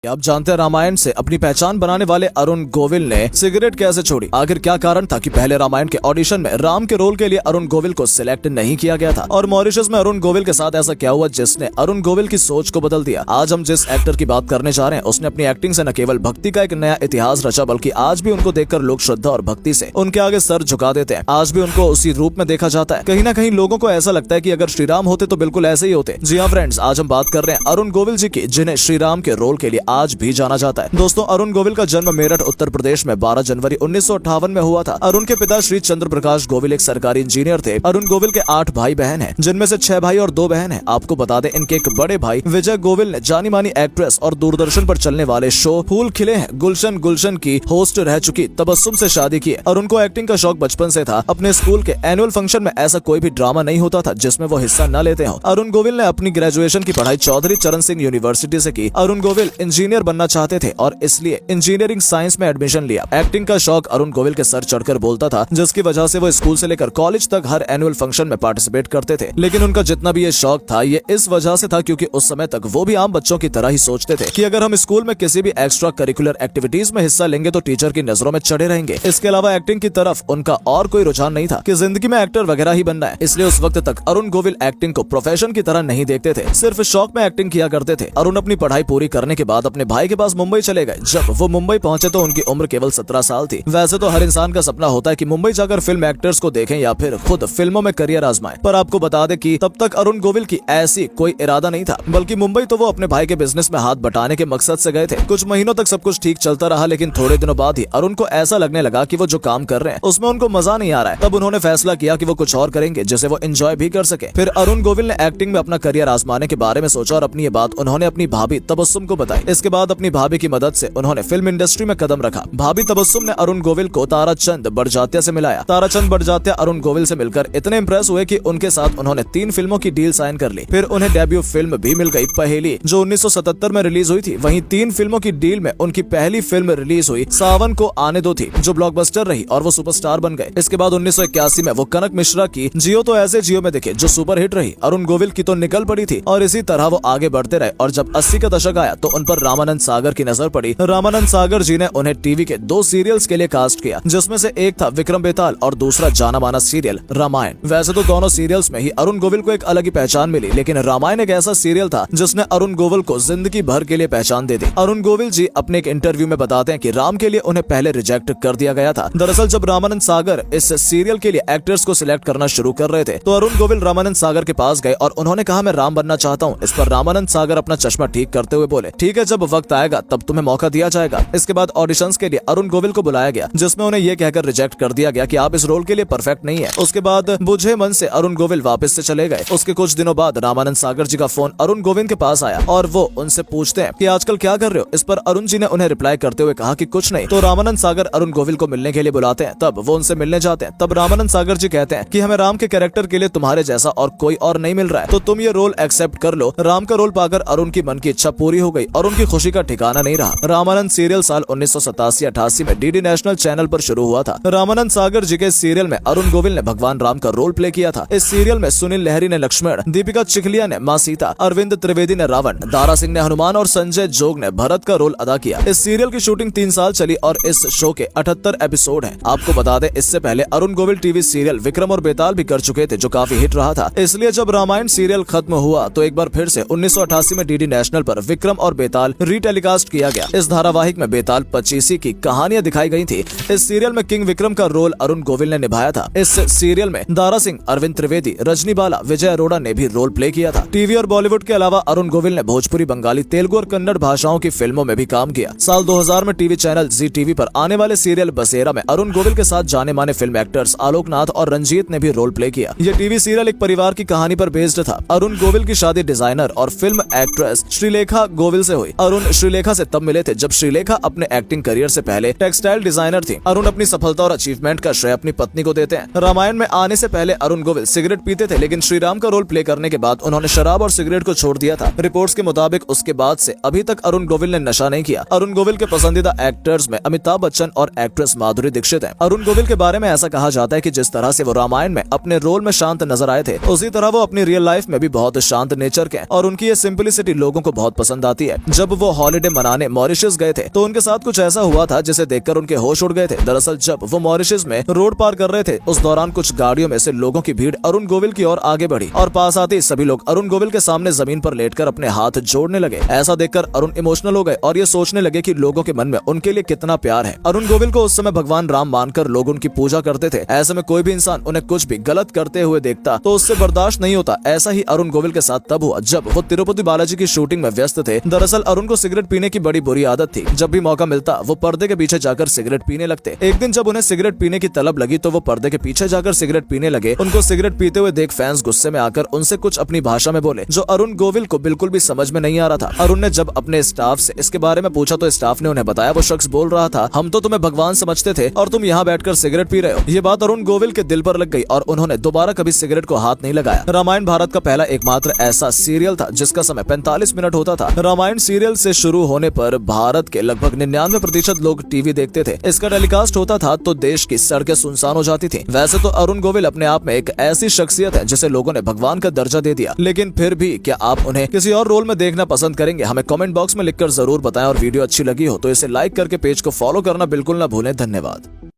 अब जानते हैं रामायण से अपनी पहचान बनाने वाले अरुण गोविल ने सिगरेट कैसे छोड़ी। आखिर क्या कारण था कि पहले रामायण के ऑडिशन में राम के रोल के लिए अरुण गोविल को सिलेक्ट नहीं किया गया था, और मॉरिशस में अरुण गोविल के साथ ऐसा क्या हुआ जिसने अरुण गोविल की सोच को बदल दिया। आज हम जिस एक्टर की बात करने जा रहे हैं उसने अपनी एक्टिंग से न केवल भक्ति का एक नया इतिहास रचा, बल्कि आज भी उनको देखकर लोग श्रद्धा और भक्ति से उनके आगे सर झुका देते हैं। आज भी उनको उसी रूप में देखा जाता है। कहीं ना कहीं लोगों को ऐसा लगता है कि अगर श्री राम होते तो बिल्कुल ऐसे ही होते। जी हाँ फ्रेंड्स, आज हम बात कर रहे हैं अरुण गोविल जी की, जिन्हें श्री राम के रोल के लिए आज भी जाना जाता है। दोस्तों, अरुण गोविल का जन्म मेरठ उत्तर प्रदेश में 12 जनवरी 1958 में हुआ था। अरुण के पिता श्री चंद्र प्रकाश गोविल एक सरकारी इंजीनियर थे। अरुण गोविल के 8 भाई बहन हैं, जिनमें से 6 भाई और 2 बहन हैं। आपको बता दें, इनके एक बड़े भाई विजय गोविल ने जानी मानी एक्ट्रेस और दूरदर्शन पर चलने वाले शो फूल खिले हैं गुलशन गुलशन की होस्ट रह चुकी तबस्सुम से शादी की है। अरुण को एक्टिंग का शौक बचपन से था। अपने स्कूल के एनुअल फंक्शन में ऐसा कोई भी ड्रामा नहीं होता था जिसमें वो हिस्सा न लेते हो। अरुण गोविल ने अपनी ग्रेजुएशन की पढ़ाई चौधरी चरण सिंह यूनिवर्सिटी से की। अरुण गोविल इंजीनियर बनना चाहते थे और इसलिए इंजीनियरिंग साइंस में एडमिशन लिया। एक्टिंग का शौक अरुण गोविल के सर चढ़कर बोलता था, जिसकी वजह से वो स्कूल से लेकर कॉलेज तक हर एनुअल फंक्शन में पार्टिसिपेट करते थे। लेकिन उनका जितना भी ये शौक था, ये इस वजह से था क्योंकि उस समय तक वो भी आम बच्चों की तरह ही सोचते थे कि अगर हम स्कूल में किसी भी एक्स्ट्रा करिकुलर एक्टिविटीज में हिस्सा लेंगे तो टीचर की नजरों में चढ़े रहेंगे। इसके अलावा एक्टिंग की तरफ उनका और कोई रुझान नहीं था कि जिंदगी में एक्टर वगैरह ही बनना है। इसलिए उस वक्त तक अरुण गोविल एक्टिंग को प्रोफेशन की तरह नहीं देखते थे, सिर्फ शौक में एक्टिंग किया करते थे। अरुण अपनी पढ़ाई पूरी करने के बाद अपने भाई के पास मुंबई चले गए। जब वो मुंबई पहुंचे तो उनकी उम्र केवल 17 साल थी। वैसे तो हर इंसान का सपना होता है कि मुंबई जाकर फिल्म एक्टर्स को देखें या फिर खुद फिल्मों में करियर आजमाएं, पर आपको बता दें कि तब तक अरुण गोविल की ऐसी कोई इरादा नहीं था, बल्कि मुंबई तो वो अपने भाई के बिजनेस में हाथ बटाने के मकसद से गए थे। कुछ महीनों तक सब कुछ ठीक चलता रहा, लेकिन थोड़े दिनों बाद ही अरुण को ऐसा लगने लगा कि वो जो काम कर रहे हैं उसमें उनको मजा नहीं आ रहा है। तब उन्होंने फैसला किया कि वो कुछ और करेंगे जिसे वो एंजॉय भी कर सके। फिर अरुण गोविल ने एक्टिंग में अपना करियर आजमाने के बारे में सोचा और अपनी ये बात उन्होंने अपनी भाभी तबस्सुम को बताई। इसके बाद अपनी भाभी की मदद से उन्होंने फिल्म इंडस्ट्री में कदम रखा। भाभी तबस्सुम ने अरुण गोविल को ताराचंद बड़जात्या से मिलाया। ताराचंद बड़जात्या अरुण गोविल से मिलकर इतने इम्प्रेस हुए कि उनके साथ उन्होंने 3 फिल्मों की डील साइन कर ली। फिर उन्हें डेब्यू फिल्म भी मिल गई, पहेली, जो 1977 में रिलीज हुई थी। वहीं 3 फिल्मों की डील में उनकी पहली फिल्म रिलीज हुई सावन को आने दो थी, जो ब्लॉकबस्टर रही और वो सुपरस्टार बन गए। इसके बाद 1981 में वो कनक मिश्रा की जियो तो ऐसे जियो में दिखे, जो सुपर हिट रही। अरुण गोविल की तो निकल पड़ी थी और इसी तरह वो आगे बढ़ते रहे। और जब 80 का दशक आया तो उन पर रामानंद सागर की नजर पड़ी। रामानंद सागर जी ने उन्हें टीवी के 2 सीरियल्स के लिए कास्ट किया, जिसमें से एक था विक्रम बेताल और दूसरा जाना माना सीरियल रामायण। वैसे तो दोनों सीरियल्स में ही अरुण गोविल को एक अलग ही पहचान मिली, लेकिन रामायण एक ऐसा सीरियल था जिसने अरुण गोविल को जिंदगी भर के लिए पहचान दे दी। अरुण गोविल जी अपने एक इंटरव्यू में बताते हैं कि राम के लिए उन्हें पहले रिजेक्ट कर दिया गया था। दरअसल जब रामानंद सागर इस सीरियल के लिए एक्टर्स को सिलेक्ट करना शुरू कर रहे थे तो अरुण गोविल रामानंद सागर के पास गए और उन्होंने कहा, मैं राम बनना चाहता हूँ। इस पर रामानंद सागर अपना चश्मा ठीक करते हुए बोले, ठीक है, जब वक्त आएगा तब तुम्हें मौका दिया जाएगा। इसके बाद ऑडिशंस के लिए अरुण गोविल को बुलाया गया, जिसमें उन्हें यह कहकर रिजेक्ट कर दिया गया कि आप इस रोल के लिए परफेक्ट नहीं है। उसके बाद बुझे मन से अरुण गोविल वापस से चले गए। उसके कुछ दिनों बाद रामानंद सागर जी का फोन अरुण गोविल के पास आया और वो उनसे पूछते हैं कि आजकल क्या कर रहे हो। इस पर अरुण जी ने उन्हें रिप्लाई करते हुए कहा कि कुछ नहीं। तो रामानंद सागर अरुण गोविल को मिलने के लिए बुलाते हैं। तब वो उनसे मिलने जाते हैं। तब रामानंद सागर जी कहते हैं कि हमें राम के कैरेक्टर के लिए तुम्हारे जैसा और कोई और नहीं मिल रहा है, तो तुम ये रोल एक्सेप्ट कर लो। राम का रोल पाकर अरुण की मन की इच्छा पूरी हो गई और उनकी खुशी का ठिकाना नहीं रहा। रामानंद सीरियल साल 1987-88 में डीडी नेशनल चैनल पर शुरू हुआ था। रामानंद सागर जी के सीरियल में अरुण गोविल ने भगवान राम का रोल प्ले किया था। इस सीरियल में सुनील लहरी ने लक्ष्मण, दीपिका चिखलिया ने माँ सीता, अरविंद त्रिवेदी ने रावण, दारा सिंह ने हनुमान और संजय जोग ने भरत का रोल अदा किया। इस सीरियल की शूटिंग 3 साल चली और इस शो के 78 एपिसोड हैं। आपको बता दें, इससे पहले अरुण गोविल टीवी सीरियल विक्रम और बेताल भी कर चुके थे, जो काफी हिट रहा था। इसलिए जब रामायण सीरियल खत्म हुआ तो एक बार फिर से 1988 में डीडी नेशनल पर विक्रम और बेताल रीटेलीकास्ट किया गया। इस धारावाहिक में बेताल 25 की कहानियां दिखाई गई थी। इस सीरियल में किंग विक्रम का रोल अरुण गोविल ने निभाया था। इस सीरियल में दारा सिंह, अरविंद त्रिवेदी, रजनी बाला, विजय अरोड़ा ने भी रोल प्ले किया था। टीवी और बॉलीवुड के अलावा अरुण गोविल ने भोजपुरी, बंगाली, तेलुगु और कन्नड़ भाषाओं की फिल्मों में भी काम किया। साल 2000 में टीवी चैनल जी टीवी पर आने वाले सीरियल बसेरा में अरुण गोविल के साथ जाने माने फिल्म एक्टर्स आलोकनाथ और रंजीत ने भी रोल प्ले किया। ये टीवी सीरियल एक परिवार की कहानी पर बेस्ड था। अरुण गोविल की शादी डिजाइनर और फिल्म एक्ट्रेस श्रीलेखा गोविल से हुई। अरुण श्रीलेखा से तब मिले थे जब श्रीलेखा अपने एक्टिंग करियर से पहले टेक्सटाइल डिजाइनर थी। अरुण अपनी सफलता और अचीवमेंट का श्रेय अपनी पत्नी को देते हैं। रामायण में आने से पहले अरुण गोविल सिगरेट पीते थे, लेकिन श्रीराम का रोल प्ले करने के बाद उन्होंने शराब और सिगरेट को छोड़ दिया था। रिपोर्ट्स के मुताबिक उसके बाद से अभी तक अरुण गोविल ने नशा नहीं किया। अरुण गोविल के पसंदीदा एक्टर्स में अमिताभ बच्चन और एक्ट्रेस माधुरी दीक्षित हैं। अरुण गोविल के बारे में ऐसा कहा जाता है कि जिस तरह से वो रामायण में अपने रोल में शांत नजर आए थे, उसी तरह वो अपनी रियल लाइफ में भी बहुत शांत नेचर के हैं और उनकी ये सिंपलिसिटी लोगों को बहुत पसंद आती है। जब वो हॉलिडे मनाने मॉरिशस गए थे तो उनके साथ कुछ ऐसा हुआ था जिसे देखकर उनके होश उड़ गए थे। दरअसल जब वो मॉरिशस में रोड पार कर रहे थे उस दौरान कुछ गाड़ियों में से लोगों की भीड़ अरुण गोविल की ओर आगे बढ़ी और पास आते ही सभी लोग अरुण गोविल के सामने जमीन पर लेटकर अपने हाथ जोड़ने लगे। ऐसा देखकर अरुण इमोशनल हो गए और ये सोचने लगे कि लोगों के मन में उनके लिए कितना प्यार है। अरुण गोविल को उस समय भगवान राम मानकर लोग उनकी पूजा करते थे। ऐसे में कोई भी इंसान उन्हें कुछ भी गलत करते हुए देखता तो उससे बर्दाश्त नहीं होता। ऐसा ही अरुण गोविल के साथ तब हुआ जब वो तिरुपति बालाजी की शूटिंग में व्यस्त थे। दरअसल अरुण को सिगरेट पीने की बड़ी बुरी आदत थी। जब भी मौका मिलता वो पर्दे के पीछे जाकर सिगरेट पीने लगते। एक दिन जब उन्हें सिगरेट पीने की तलब लगी तो वो पर्दे के पीछे जाकर सिगरेट पीने लगे। उनको सिगरेट पीते हुए देख फैंस गुस्से में आकर उनसे कुछ अपनी भाषा में बोले जो अरुण गोविल को बिल्कुल भी समझ में नहीं आ रहा था। अरुण ने जब अपने स्टाफ से इसके बारे में पूछा तो स्टाफ ने उन्हें बताया वो शख्स बोल रहा था हम तो तुम्हें भगवान समझते थे और तुम यहाँ बैठकर सिगरेट पी रहे हो। ये बात अरुण गोविल के दिल पर लग गई और उन्होंने दोबारा कभी सिगरेट को हाथ नहीं लगाया। रामायण भारत का पहला एकमात्र ऐसा सीरियल था जिसका समय 45 मिनट होता था। रामायण सीरियल से शुरू होने पर भारत के लगभग 99% लोग टीवी देखते थे। इसका टेलीकास्ट होता था तो देश की सड़कें सुनसान हो जाती थी। वैसे तो अरुण गोविल अपने आप में एक ऐसी शख्सियत है जिसे लोगों ने भगवान का दर्जा दे दिया, लेकिन फिर भी क्या आप उन्हें किसी और रोल में देखना पसंद करेंगे? हमें कमेंट बॉक्स में लिखकर जरूर बताएं और वीडियो अच्छी लगी हो तो इसे लाइक करके पेज को फॉलो करना बिल्कुल न भूलें। धन्यवाद।